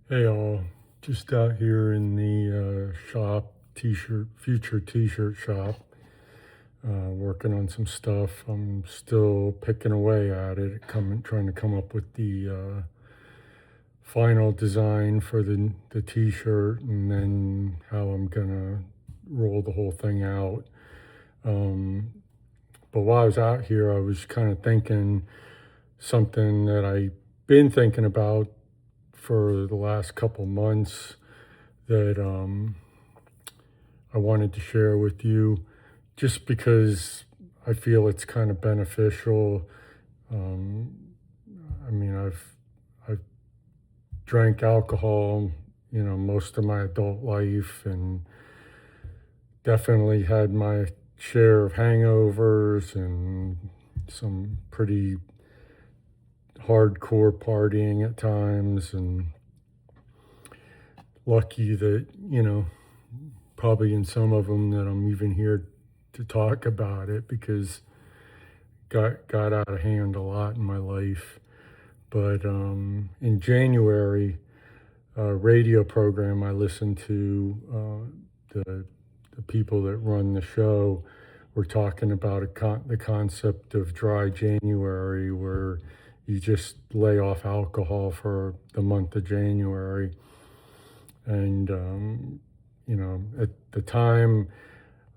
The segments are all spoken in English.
Hey all, just out here in the shop, future t-shirt shop, working on some stuff. I'm still picking away at it, trying to come up with the final design for the t-shirt, and then how I'm gonna roll the whole thing out. Um, but while I was out here, I was kind of thinking something that I've been thinking about for the last couple months that I wanted to share with you just because I feel it's kind of beneficial. Um, I mean, I've drank alcohol, most of my adult life, and definitely had my share of hangovers and some pretty hardcore partying at times, and lucky that, probably in some of them that I'm even here to talk about it because got out of hand a lot in my life. But in January, a radio program I listened to, the people that run the show were talking about the concept of dry January, where you just lay off alcohol for the month of January. And at the time,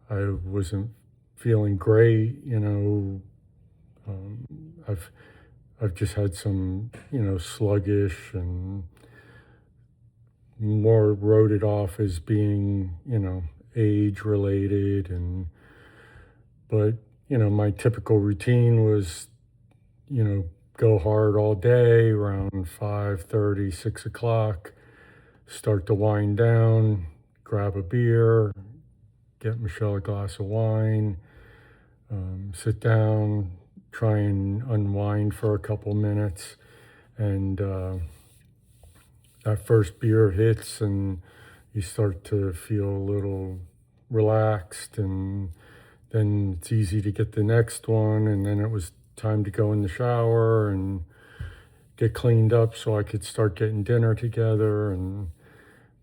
I wasn't feeling great. Um, I've I've just had some, sluggish, and more wrote it off as being, age related. But, my typical routine was, go hard all day around 5:30, 6 o'clock, start to wind down, grab a beer, get Michelle a glass of wine, sit down, try and unwind for a couple minutes. And that first beer hits, and you start to feel a little relaxed. And then it's easy to get the next one. And then it was time to go in the shower and get cleaned up so I could start getting dinner together. And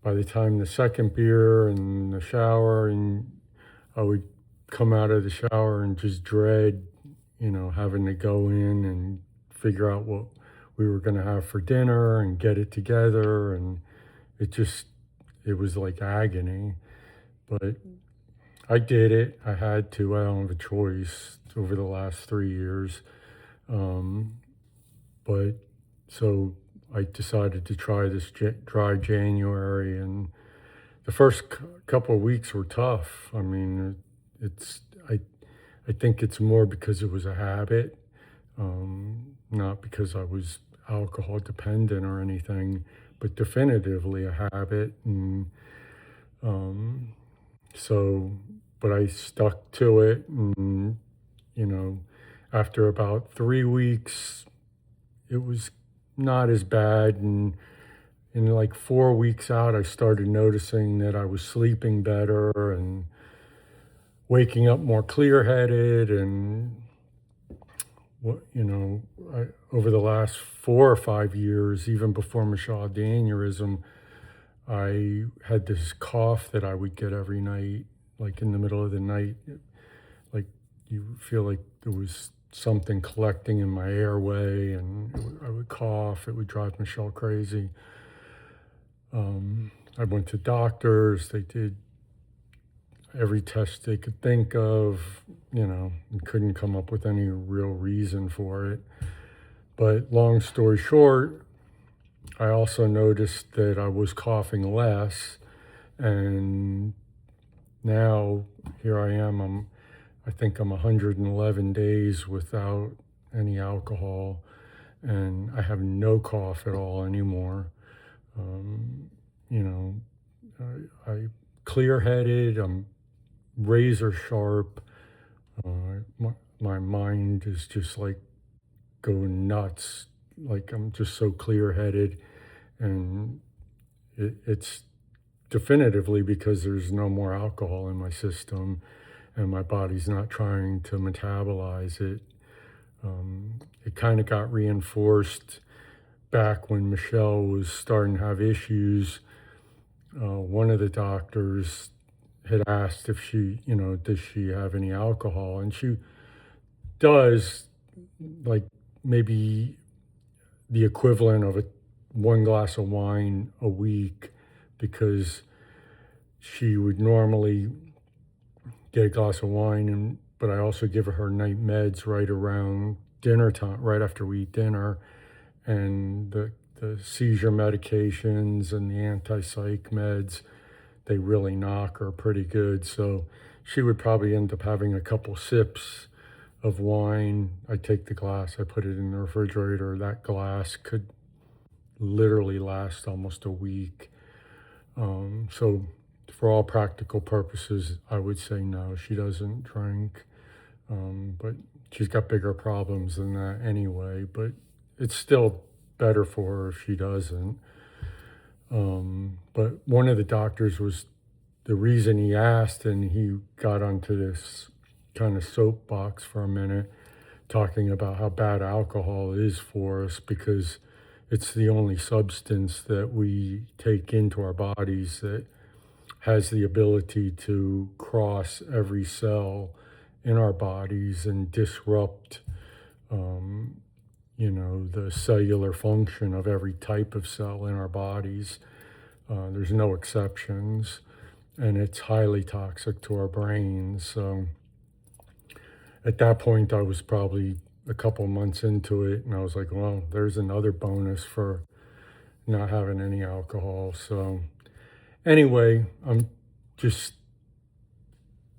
by the time the second beer and the shower, and I would come out of the shower and just dread, having to go in and figure out what we were going to have for dinner and get it together. And it just, it was like agony. But I did it. I had to. I don't have a choice over the last 3 years. Um, but so I decided to try this dry January, and the first couple of weeks were tough. I mean, it's I think it's more because it was a habit, not because I was alcohol dependent or anything, but definitively a habit. And um, so, but I stuck to it, and you know, after about 3 weeks, it was not as bad. And in like 4 weeks out, I started noticing that I was sleeping better and waking up more clear headed. And what, over the last 4 or 5 years, even before Michelle had the aneurysm, I had this cough that I would get every night, like in the middle of the night. Like you feel like there was something collecting in my airway, and I would cough. It would drive Michelle crazy. I went to doctors. They did every test they could think of, and couldn't come up with any real reason for it. But long story short, I also noticed that I was coughing less. And now here I am. I think I'm 111 days without any alcohol, and I have no cough at all anymore. Um, you know, I clear headed. I'm razor sharp. My mind is just like going nuts. Like I'm just so clear headed, and it's definitively because there's no more alcohol in my system, and my body's not trying to metabolize it. It kind of got reinforced back when Michelle was starting to have issues, one of the doctors had asked if she, does she have any alcohol? And she does, like maybe the equivalent of one glass of wine a week, because she would normally get a glass of wine, but I also give her night meds right around dinner time, right after we eat dinner, and the seizure medications and the anti-psych meds, they really knock her pretty good. So she would probably end up having a couple sips of wine. I take the glass, I put it in the refrigerator. That glass could literally last almost a week. So for all practical purposes, I would say no, she doesn't drink. But she's got bigger problems than that anyway, but it's still better for her if she doesn't. But one of the doctors was the reason he asked, and he got onto this kind of soapbox for a minute, talking about how bad alcohol is for us, because it's the only substance that we take into our bodies that has the ability to cross every cell in our bodies and disrupt, the cellular function of every type of cell in our bodies. There's no exceptions, and it's highly toxic to our brains. So at that point, I was probably a couple months into it, and I was like, well, there's another bonus for not having any alcohol. So anyway, I'm just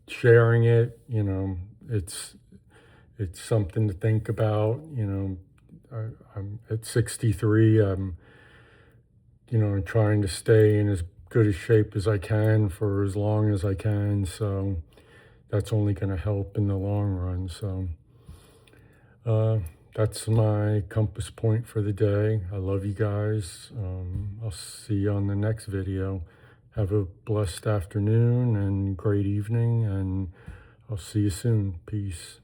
sharing it. It's something to think about. I'm at 63. I'm trying to stay in as good a shape as I can for as long as I can. So that's only going to help in the long run. So that's my compass point for the day. I love you guys. I'll see you on the next video. Have a blessed afternoon and great evening, and I'll see you soon. Peace.